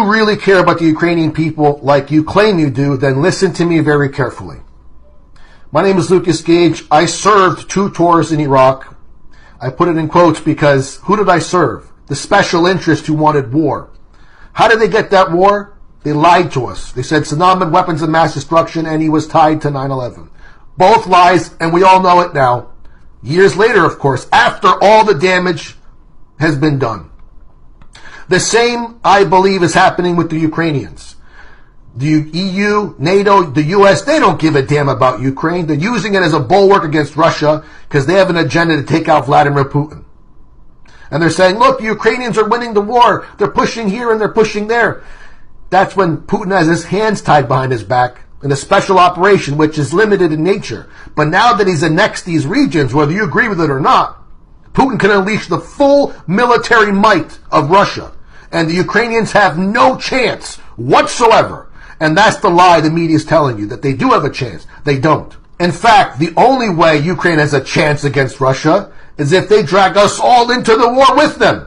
you really care about the Ukrainian people like you claim you do, then listen to me very carefully. My name is Lucas Gage. I served 2 tours in Iraq. I put it in quotes because who did I serve? The special interest who wanted war. How did they get that war? They lied to us. They said Saddam had weapons of mass destruction and he was tied to 9/11. Both lies, and we all know it now. Years later, of course, after all the damage has been done. The same, I believe, is happening with the Ukrainians. The EU, NATO, the US, they don't give a damn about Ukraine. They're using it as a bulwark against Russia because they have an agenda to take out Vladimir Putin. And they're saying, look, the Ukrainians are winning the war. They're pushing here and they're pushing there. That's when Putin has his hands tied behind his back in a special operation, which is limited in nature. But now that he's annexed these regions, whether you agree with it or not, Putin can unleash the full military might of Russia. And the Ukrainians have no chance whatsoever. And that's the lie the media is telling you, that they do have a chance. They don't. In fact, the only way Ukraine has a chance against Russia is if they drag us all into the war with them.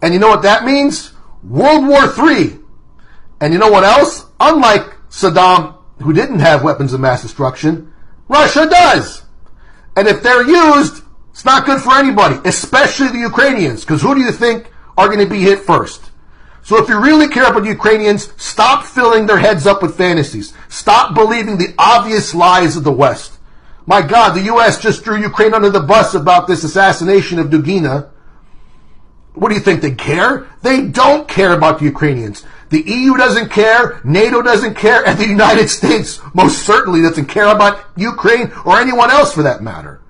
And you know what that means? World War III. And you know what else? Unlike Saddam, who didn't have weapons of mass destruction, Russia does. And if they're used, it's not good for anybody, especially the Ukrainians, because who do you think are going to be hit first? So if you really care about the Ukrainians, stop filling their heads up with fantasies. Stop believing the obvious lies of the West. My God, the U.S. just threw Ukraine under the bus about this assassination of Dugina. What do you think, they care? They don't care about the Ukrainians. The EU doesn't care, NATO doesn't care, and the United States most certainly doesn't care about Ukraine or anyone else for that matter.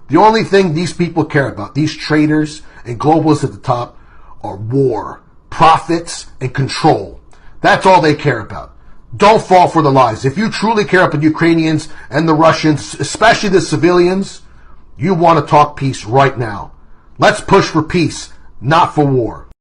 The only thing these people care about, these traitors and globalists at the top, are war, profits, and control. That's all they care about. Don't fall for the lies. If you truly care about the Ukrainians and the Russians, especially the civilians, you want to talk peace right now. Let's push for peace, not for war.